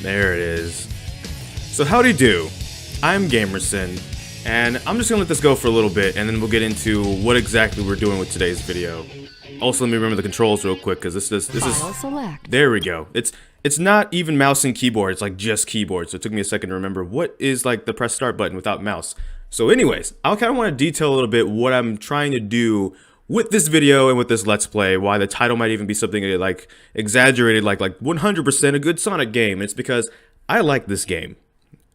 There it is. So howdy do. I'm Gamrison, and I'm just gonna let this go for a little bit, and then we'll get into what exactly we're doing with today's video. Also, let me remember the controls real quick, because this is select. There we go. It's not even mouse and keyboard. It's like just keyboard. So it took me a second to remember what is like the press start button without mouse. So anyways, I kind of want to detail a little bit what I'm trying to do with this video and with this Let's Play, why the title might even be something like exaggerated, like 100% a good Sonic game. It's because I like this game.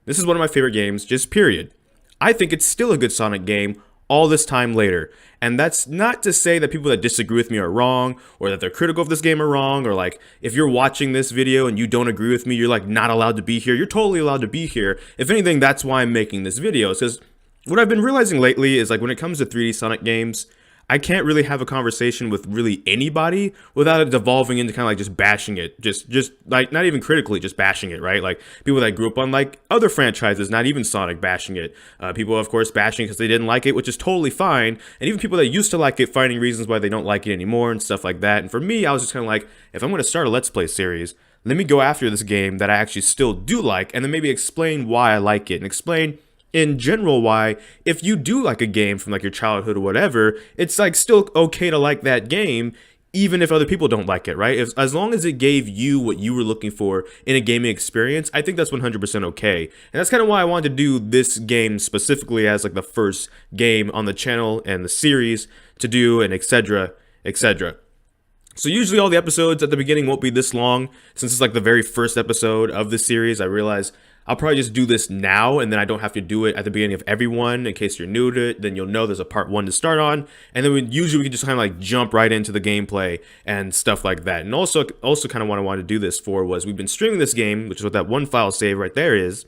This is one of my favorite games, just period. I think it's still a good Sonic game all this time later. And that's not to say that people that disagree with me are wrong, or that they're critical of this game are wrong, or like if you're watching this video and you don't agree with me, you're like not allowed to be here. You're totally allowed to be here. If anything, that's why I'm making this video. Because what I've been realizing lately is like when it comes to 3D Sonic games, I can't really have a conversation with really anybody without it devolving into kind of like just bashing it, just like not even critically, just bashing it, right? Like people that grew up on like other franchises, not even Sonic, bashing it. People, of course, bashing because they didn't like it, which is totally fine. And even people that used to like it, finding reasons why they don't like it anymore and stuff like that. And for me, I was just kind of like, if I'm going to start a Let's Play series, let me go after this game that I actually still do like, and then maybe explain why I like it and explain in general why, if you do like a game from like your childhood or whatever, it's like still okay to like that game even if other people don't like it, right? As long as it gave you what you were looking for in a gaming experience, I think that's 100% okay. And that's kind of why I wanted to do this game specifically as like the first game on the channel and the series to do, and etc, etc. So usually all the episodes at the beginning won't be this long. Since it's like the very first episode of the series, I realize I'll probably just do this now, and then I don't have to do it at the beginning of every one. In case you're new to it, then you'll know there's a part 1 to start on, and then usually we can just kind of like jump right into the gameplay and stuff like that. And also kind of what I wanted to do this for was we've been streaming this game, which is what that one file save right there is.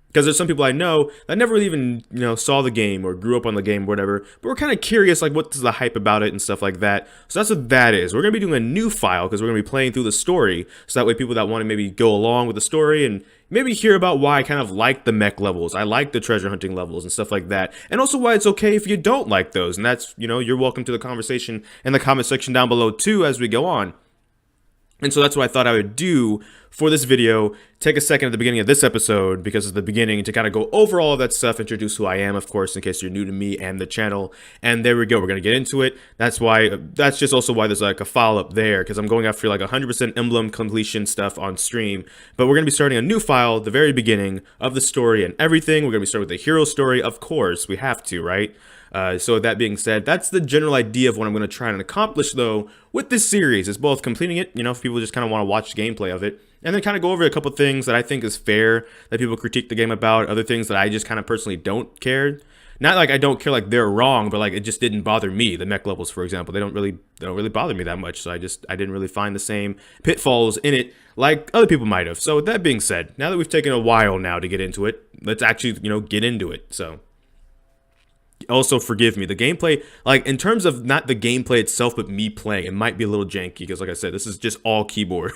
Because there's some people I know that never really even, saw the game or grew up on the game or whatever, but we're kind of curious, like, what's the hype about it and stuff like that. So that's what that is. We're going to be doing a new file because we're going to be playing through the story. So that way people that want to maybe go along with the story and maybe hear about why I kind of like the mech levels, I like the treasure hunting levels and stuff like that. And also why it's okay if you don't like those. And that's, you're welcome to the conversation in the comment section down below too as we go on. And so that's what I thought I would do for this video, take a second at the beginning of this episode, because it's the beginning, to kind of go over all of that stuff, introduce who I am, of course, in case you're new to me and the channel. And there we go, we're going to get into it. That's just also why there's like a file up there, because I'm going after like 100% emblem completion stuff on stream. But we're going to be starting a new file, the very beginning of the story and everything. We're going to be starting with the hero story, of course, we have to, right? So with that being said, that's the general idea of what I'm going to try and accomplish, though, with this series. Is both completing it, if people just kind of want to watch the gameplay of it, and then kind of go over a couple things that I think is fair that people critique the game about, other things that I just kind of personally don't care. Not like I don't care like they're wrong, but like it just didn't bother me. The mech levels, for example, they don't really bother me that much. So I didn't really find the same pitfalls in it like other people might have. So with that being said, now that we've taken a while now to get into it, let's actually, get into it. So also forgive me, the gameplay, like in terms of not the gameplay itself, but me playing, it might be a little janky because like I said, this is just all keyboard.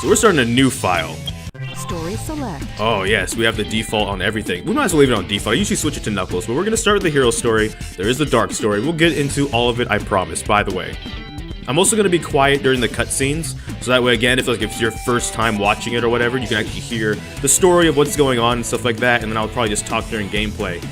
So we're starting a new file. Story select. Oh yes, we have the default on everything. We might as well leave it on default. I usually switch it to Knuckles, but we're gonna start with the hero story. There is the dark story. We'll get into all of it, I promise, by the way. I'm also gonna be quiet during the cutscenes, so that way again, if it's your first time watching it or whatever, you can actually hear the story of what's going on and stuff like that, and then I'll probably just talk during gameplay.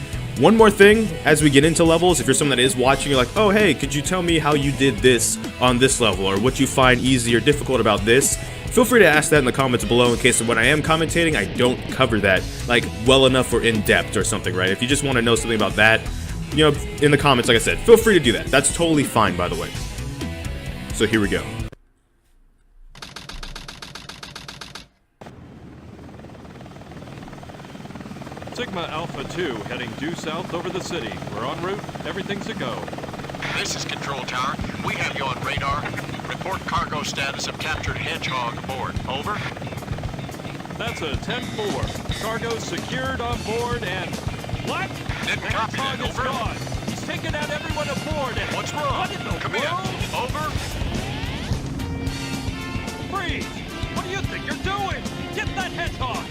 One more thing, as we get into levels, if you're someone that is watching, you're like, oh hey, could you tell me how you did this on this level, or what you find easy or difficult about this? Feel free to ask that in the comments below, in case of when I am commentating, I don't cover that, like, well enough or in depth or something, right? If you just want to know something about that, in the comments, like I said, feel free to do that. That's totally fine, by the way. So here we go. Sigma Alpha 2 heading due south over the city. We're en route. Everything's a go. This is Control Tower. We have you on radar. Report cargo status of captured Hedgehog aboard. Over. That's a 10-4. Cargo secured on board and... What? Didn't The copy that. Hedgehog is Over. gone. taken out everyone aboard and... What's wrong? What in the Come world? in. Over. Freeze! What do you think you're doing? Get that hedgehog!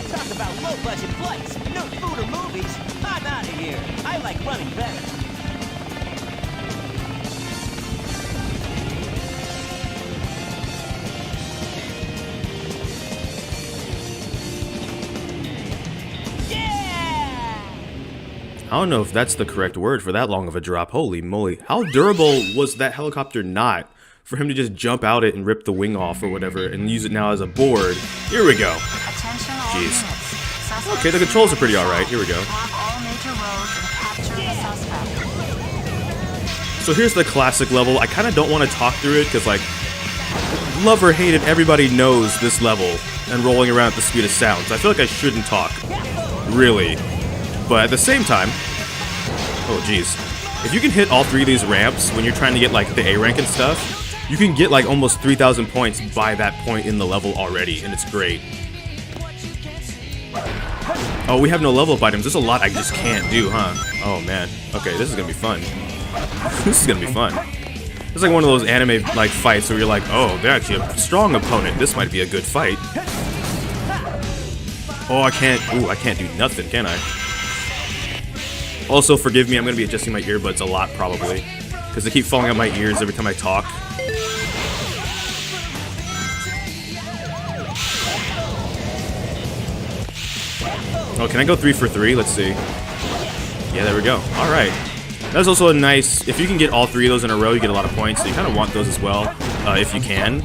Talk about low-budget flights, no food or movies. I'm out of here. I like running better. I don't know if that's the correct word for that long of a drop. Holy moly. How durable was that helicopter not for him to just jump out it and rip the wing off or whatever and use it now as a board? Here we go. Jeez. Okay, the controls are pretty alright. Here we go. So here's the classic level. I kind of don't want to talk through it because, like, love or hate it, everybody knows this level and rolling around at the speed of sound. So I feel like I shouldn't talk. Really. But at the same time, oh geez, if you can hit all 3 of these ramps when you're trying to get like the A rank and stuff, you can get like almost 3,000 points by that point in the level already, and it's great. Oh, we have no level up items. There's a lot I just can't do, huh? Oh man. Okay, this is gonna be fun. This is gonna be fun. It's like one of those anime like fights where you're like, oh, they're actually a strong opponent. This might be a good fight. Oh, I can't. Ooh, I can't do nothing, can I? Also, forgive me, I'm going to be adjusting my earbuds a lot, probably. Because they keep falling out my ears every time I talk. Oh, can I go 3 for 3? Let's see. Yeah, there we go. Alright. That's also a nice... If you can get all 3 of those in a row, you get a lot of points. So you kind of want those as well, if you can.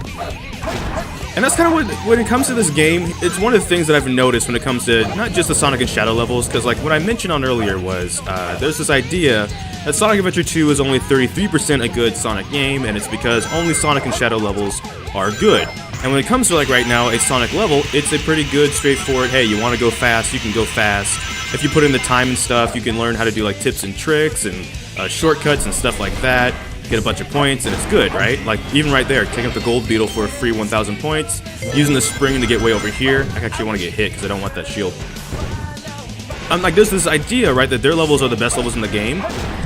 And that's kind of what, when it comes to this game, it's one of the things that I've noticed when it comes to not just the Sonic and Shadow levels, because like what I mentioned on earlier was, there's this idea that Sonic Adventure 2 is only 33% a good Sonic game, and it's because only Sonic and Shadow levels are good. And when it comes to like right now, a Sonic level, it's a pretty good, straightforward, hey, you want to go fast, you can go fast. If you put in the time and stuff, you can learn how to do like tips and tricks and shortcuts and stuff like that. Get a bunch of points, and it's good, right? Like, even right there, taking up the gold beetle for a free 1,000 points, using the spring to get way over here. I actually want to get hit, because I don't want that shield. Like, there's this idea, right, that their levels are the best levels in the game,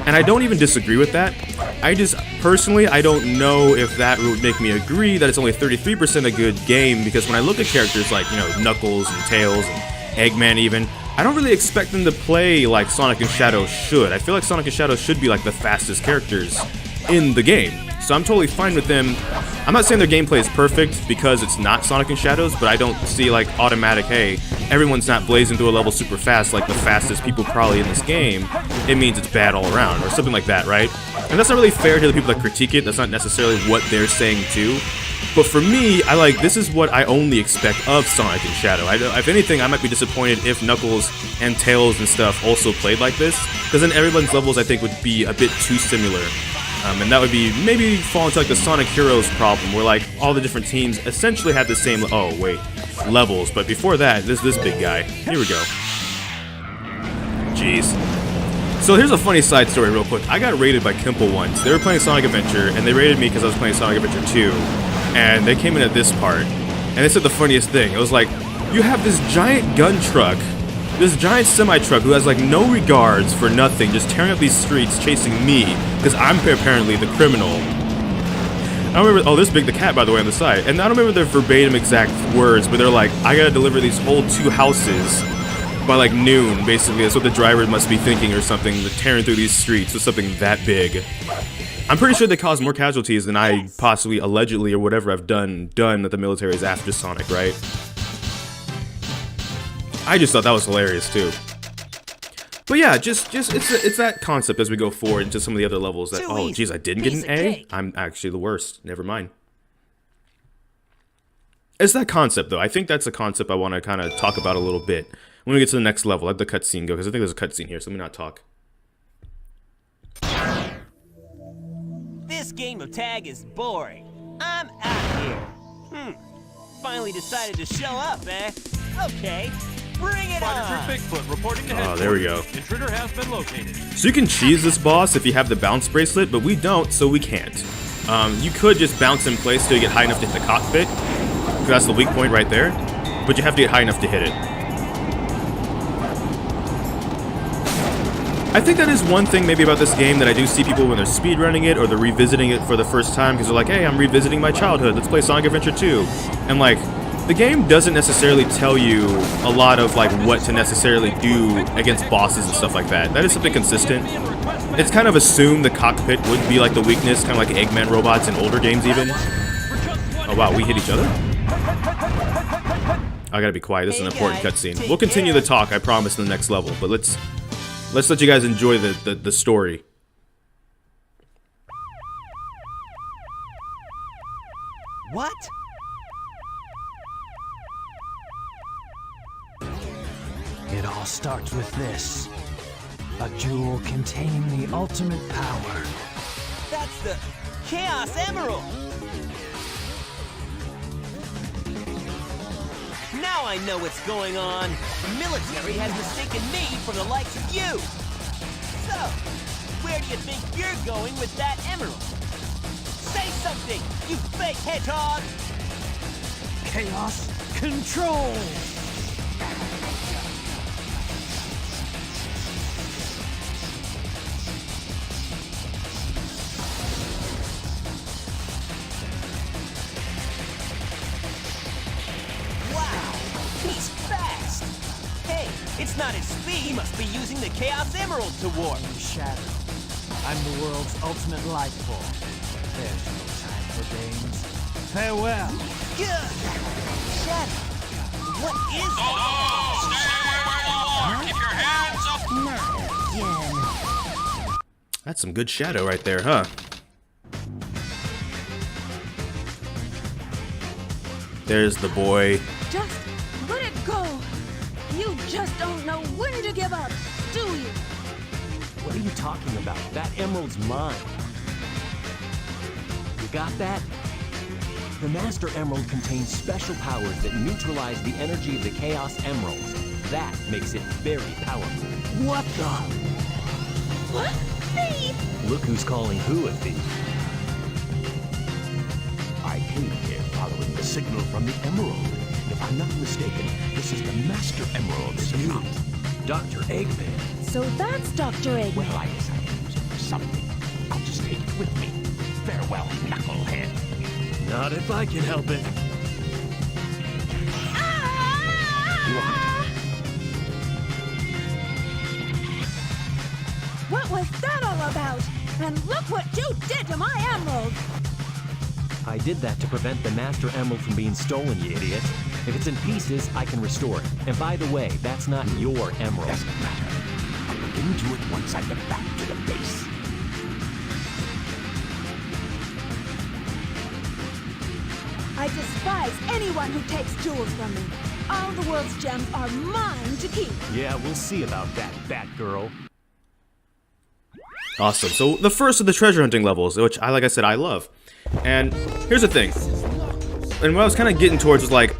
and I don't even disagree with that. I just, personally, I don't know if that would make me agree that it's only 33% a good game, because when I look at characters like, you know, Knuckles and Tails and Eggman even, I don't really expect them to play like Sonic and Shadow should. I feel like Sonic and Shadow should be like the fastest characters in the game. So I'm totally fine with them. I'm not saying their gameplay is perfect because it's not Sonic and Shadows, but I don't see like automatic, hey, everyone's not blazing through a level super fast like the fastest people probably in this game. It means it's bad all around or something like that, right? And that's not really fair to the people that critique it. That's not necessarily what they're saying too. But for me, this is what I only expect of Sonic and Shadow. If anything, I might be disappointed if Knuckles and Tails and stuff also played like this, because then everyone's levels I think would be a bit too similar. And that would be maybe fall into like the Sonic Heroes problem, where like all the different teams essentially had the same levels. But before that, there's this big guy. Here we go. Jeez. So here's a funny side story real quick. I got raided by Kimple once. They were playing Sonic Adventure, and they raided me because I was playing Sonic Adventure 2. And they came in at this part, and they said the funniest thing. It was like, you have this giant gun truck, this giant semi-truck who has like no regards for nothing, just tearing up these streets chasing me, because I'm apparently the criminal. I don't remember, oh, there's Big the Cat, by the way, on the side. And I don't remember their verbatim exact words, but they're like, I gotta deliver these whole 2 houses by like noon, basically. That's what the driver must be thinking or something, tearing through these streets with something that big. I'm pretty sure they caused more casualties than I possibly, allegedly, or whatever I've done that the military is after Sonic, right? I just thought that was hilarious, too. But yeah, just it's that concept as we go forward into some of the other levels that, oh, geez, I didn't get an A? I'm actually the worst. Never mind. It's that concept, though. I think that's a concept I want to kind of talk about a little bit when we get to the next level. Let the cutscene go, because I think there's a cutscene here, so let me not talk. This game of tag is boring. I'm out here. Finally decided to show up, eh? Okay, bring it on. Bigfoot reporting to headquarters. Oh, there we go. Intruder has been located. So you can cheese this boss if you have the bounce bracelet, but we don't, so we can't. You could just bounce in place till you get high enough to hit the cockpit, because that's the weak point right there. But you have to get high enough to hit it. I think that is one thing maybe about this game that I do see people when they're speedrunning it or they're revisiting it for the first time because they're like, hey, I'm revisiting my childhood, let's play Sonic Adventure 2. And like, the game doesn't necessarily tell you a lot of like what to necessarily do against bosses and stuff like that. That is something consistent. It's kind of assumed the cockpit would be like the weakness, kind of like Eggman robots in older games even. Oh wow, we hit each other? I gotta be quiet, this is an important cutscene. We'll continue the talk, I promise, in the next level, but let's let you guys enjoy the story. What? It all starts with this. A jewel containing the ultimate power. That's the Chaos Emerald! Now I know what's going on. The military has mistaken me for the likes of you. So, where do you think you're going with that emerald? Say something, you fake hedgehog! Chaos control! He's fast! Hey, it's not his speed. He must be using the Chaos Emerald to warp. Shadow. I'm the world's ultimate life form. There's no time for games. Farewell. Good. Shadow, what is Stay where you are! Keep your hands up! That's some good shadow right there, huh? There's the boy. Just let it go. You just don't know when to give up, do you? What are you talking about? That emerald's mine. You got that? The Master Emerald contains special powers that neutralize the energy of the Chaos Emeralds. That makes it very powerful. What the? What? Thief? Look who's calling who a thief. I came here following the signal from the Emerald. If I'm not mistaken, this is the Master Emerald, is it not? Dr. Eggman. So that's Dr. Eggman. Well, I decided to use it for something. I'll just take it with me. Farewell, knucklehead. Not if I can help it. What was that all about? And look what you did to my emerald! I did that to prevent the Master Emerald from being stolen, you idiot. If it's in pieces, I can restore it. And by the way, that's not your emerald. Doesn't matter. I'll look into it once I get back to the base. I despise anyone who takes jewels from me. All the world's gems are mine to keep. Yeah, we'll see about that, Batgirl. Awesome. So the first of the treasure hunting levels, which like I said, I love. And here's the thing. And what I was kind of getting towards was like,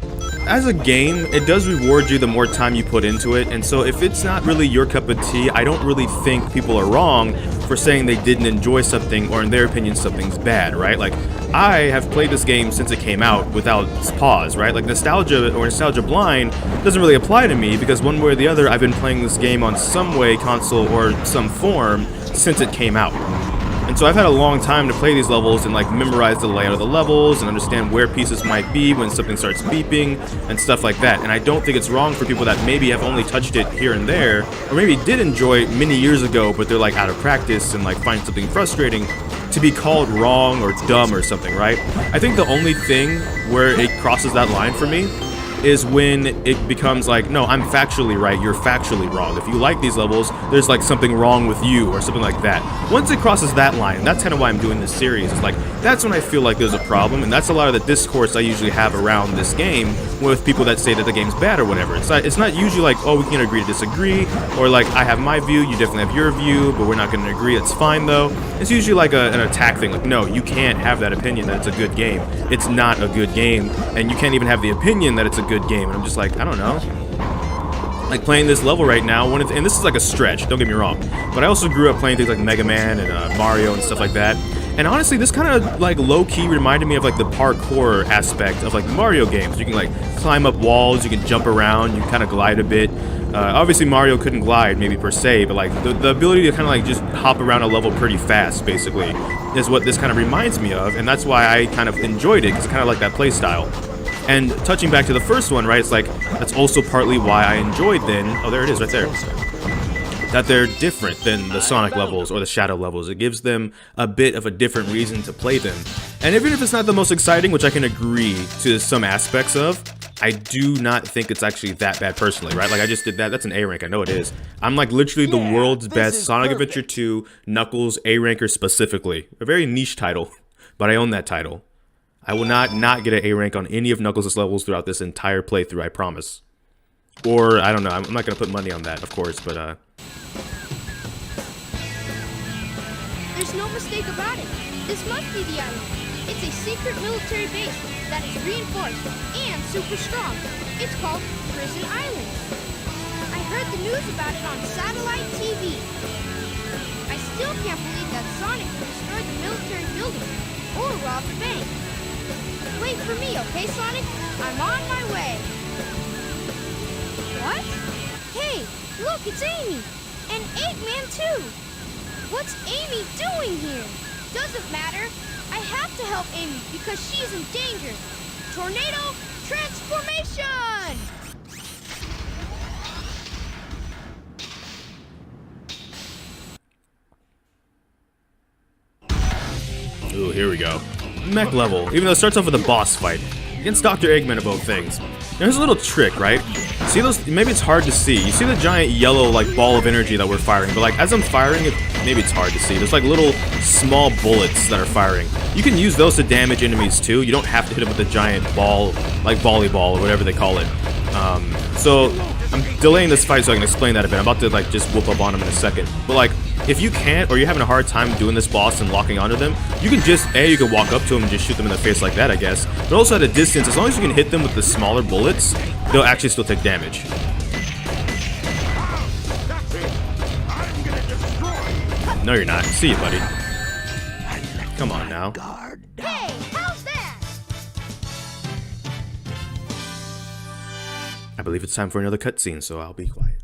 as a game, it does reward you the more time you put into it. And so if it's not really your cup of tea, I don't really think people are wrong for saying they didn't enjoy something or in their opinion something's bad, right? Like, I have played this game since it came out without pause, right? Like, nostalgia or nostalgia blind doesn't really apply to me because one way or the other, I've been playing this game on some way, console, or some form since it came out. And so I've had a long time to play these levels and like memorize the layout of the levels and understand where pieces might be when something starts beeping and stuff like that. And I don't think it's wrong for people that maybe have only touched it here and there, or maybe did enjoy it many years ago, but they're like out of practice and like find something frustrating, to be called wrong or dumb or something, right? I think the only thing where it crosses that line for me is when it becomes like, no, I'm factually right, you're factually wrong. If you like these levels, there's like something wrong with you or something like that. Once it crosses that line, that's kind of why I'm doing this series. It's like, that's when I feel like there's a problem, and that's a lot of the discourse I usually have around this game with people that say that the game's bad or whatever. It's not usually like, oh, we can agree to disagree, or like, I have my view, you definitely have your view, but we're not going to agree, it's fine though. It's usually like an attack thing, like, no, you can't have that opinion that it's a good game. It's not a good game, and you can't even have the opinion that it's a good game. And I'm just like, I don't know. Like playing this level right now, and this is like a stretch, don't get me wrong, but I also grew up playing things like Mega Man and Mario and stuff like that. And honestly, this kind of like low-key reminded me of like the parkour aspect of like Mario games. You can like climb up walls, you can jump around, you can kind of glide a bit. Obviously Mario couldn't glide maybe per se, but like the ability to kind of like just hop around a level pretty fast basically is what this kind of reminds me of, and that's why I kind of enjoyed it, because it's kind of like that play style. And touching back to the first one, right, it's like that's also partly why I enjoyed then, oh there it is right there, that they're different than the Sonic levels or the Shadow levels. It gives them a bit of a different reason to play them. And even if it's not the most exciting, which I can agree to some aspects of, I do not think it's actually that bad personally, right? Like I just did that, that's an A rank, I know it is. I'm like literally the world's best Sonic Adventure 2 Knuckles A ranker specifically. A very niche title, but I own that title. I will not get an A rank on any of Knuckles' levels throughout this entire playthrough, I promise. Or, I don't know, I'm not going to put money on that, of course, but There's no mistake about it. This must be the island. It's a secret military base that is reinforced and super strong. It's called Prison Island. I heard the news about it on satellite TV. I still can't believe that Sonic destroyed the military building or robbed the bank. Wait for me, okay, Sonic? I'm on my way. What? Hey, look, it's Amy. And Eggman, too. What's Amy doing here? Doesn't matter. I have to help Amy because she's in danger. Tornado transformation! ooh, here we go. Mech level, even though it starts off with a boss fight against Dr. Eggman of all things. There's a little trick, right? See those? Maybe it's hard to see. You see the giant yellow like ball of energy that we're firing, but like as I'm firing it, maybe it's hard to see. There's like little small bullets that are firing. You can use those to damage enemies too. You don't have to hit them with a giant ball, like volleyball or whatever they call it. So I'm delaying this fight so I can explain that a bit. I'm about to like just whoop up on him in a second. But like, if you can't, or you're having a hard time doing this boss and locking onto them, you can just, you can walk up to them and just shoot them in the face like that, I guess. But also at a distance, as long as you can hit them with the smaller bullets, they'll actually still take damage. No, you're not. See you, buddy. Come on now. Hey, how's that? I believe it's time for another cutscene, so I'll be quiet.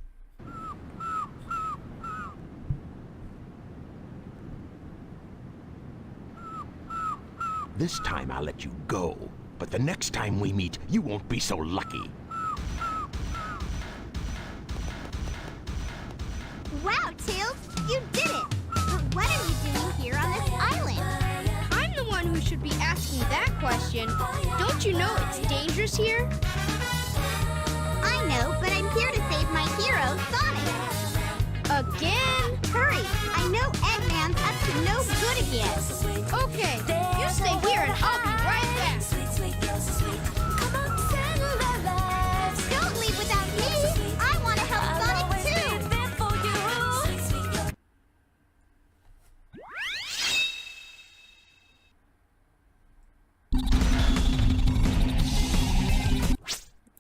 This time I'll let you go, but the next time we meet, you won't be so lucky. Wow, Tails, you did it! But what are you doing here on this island? I'm the one who should be asking that question. Don't you know it's dangerous here? I know, but I'm here to save my hero, Sonic. Again? Hurry! I know Eggman's up to no good again. Okay, you stay here and I'll be right back. Don't leave without me! I want to help Sonic too!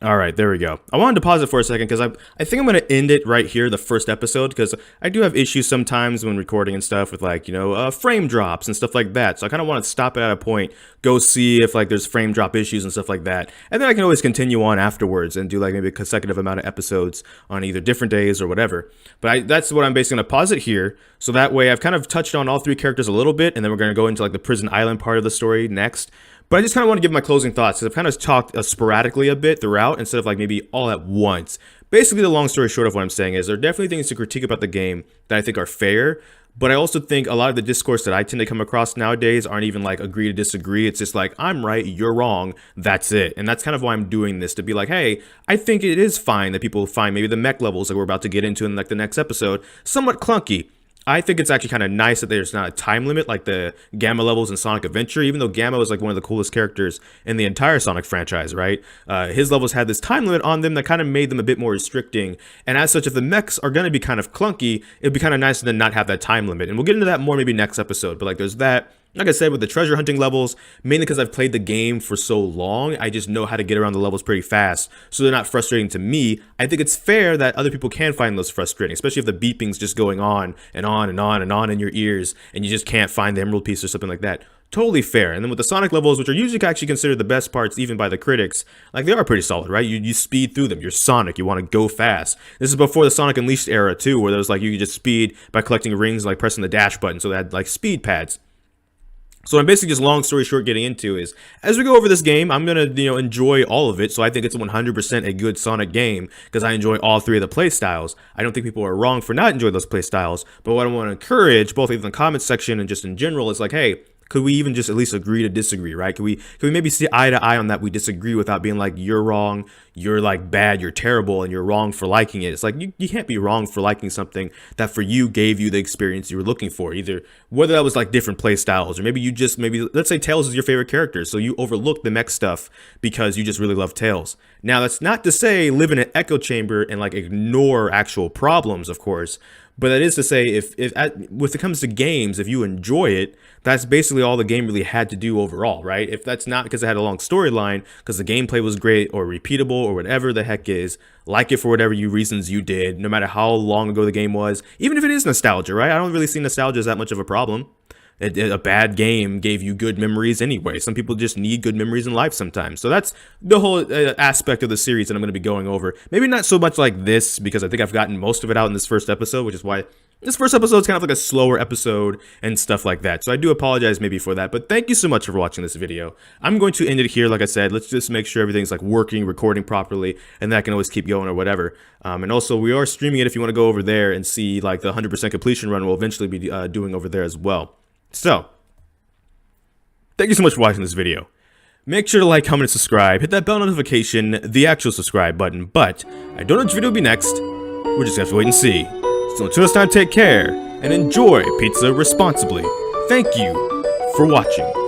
All right, there we go. I wanted to pause it for a second because I think I'm going to end it right here, the first episode, because I do have issues sometimes when recording and stuff with like, you know, frame drops and stuff like that. So I kind of want to stop it at a point, go see if like there's frame drop issues and stuff like that. And then I can always continue on afterwards and do like maybe a consecutive amount of episodes on either different days or whatever. But that's what I'm basically going to pause it here. So that way I've kind of touched on all three characters a little bit, and then we're going to go into like the prison island part of the story next. But I just kind of want to give my closing thoughts, because I've kind of talked sporadically a bit throughout instead of like maybe all at once. Basically, the long story short of what I'm saying is there are definitely things to critique about the game that I think are fair, but I also think a lot of the discourse that I tend to come across nowadays aren't even like agree to disagree. It's just like, I'm right, you're wrong, that's it. And that's kind of why I'm doing this, to be like, hey, I think it is fine that people find maybe the mech levels that we're about to get into in like the next episode somewhat clunky. I think it's actually kind of nice that there's not a time limit like the Gamma levels in Sonic Adventure, even though Gamma was like one of the coolest characters in the entire Sonic franchise, right? His levels had this time limit on them that kind of made them a bit more restricting. And as such, if the mechs are going to be kind of clunky, it'd be kind of nice to then not have that time limit. And we'll get into that more maybe next episode, but like there's that. Like I said, with the treasure hunting levels, mainly because I've played the game for so long, I just know how to get around the levels pretty fast, so they're not frustrating to me. I think it's fair that other people can find those frustrating, especially if the beeping's just going on and on and on and on in your ears, and you just can't find the emerald piece or something like that. Totally fair. And then with the Sonic levels, which are usually actually considered the best parts even by the critics, like they are pretty solid, right? You speed through them. You're Sonic. You want to go fast. This is before the Sonic Unleashed era too, where there was like you could just speed by collecting rings, like pressing the dash button. So they had like speed pads. So I'm basically just long story short getting into is, as we go over this game, I'm going to, enjoy all of it. So I think it's 100% a good Sonic game because I enjoy all three of the play styles. I don't think people are wrong for not enjoying those play styles. But what I want to encourage, both in the comments section and just in general, is like, hey, could we even just at least agree to disagree, right? Could we maybe see eye to eye on that we disagree without being like, you're wrong, you're like bad, you're terrible, and you're wrong for liking it. It's like, you can't be wrong for liking something that for you gave you the experience you were looking for, either whether that was like different play styles, or maybe let's say Tails is your favorite character, so you overlook the mech stuff because you just really love Tails. Now, that's not to say live in an echo chamber and like ignore actual problems, of course, but that is to say, if when it comes to games, if you enjoy it, that's basically all the game really had to do overall, right? If that's not because it had a long storyline, because the gameplay was great or repeatable or whatever the heck is, like it for whatever reasons you did, no matter how long ago the game was, even if it is nostalgia, right? I don't really see nostalgia as that much of a problem. A bad game gave you good memories anyway. Some people just need good memories in life sometimes. So that's the whole aspect of the series that I'm going to be going over. Maybe not so much like this, because I think I've gotten most of it out in this first episode, which is why this first episode is kind of like a slower episode and stuff like that. So I do apologize maybe for that, but thank you so much for watching this video. I'm going to end it here. Like I said, let's just make sure everything's like working, recording properly, and that can always keep going or whatever. And also we are streaming it if you want to go over there and see like the 100% completion run we'll eventually be doing over there as well. So, thank you so much for watching this video. Make sure to like, comment, and subscribe. Hit that bell notification, the actual subscribe button. But I don't know which video will be next. We're just going to have to wait and see. So until next time, take care and enjoy pizza responsibly. Thank you for watching.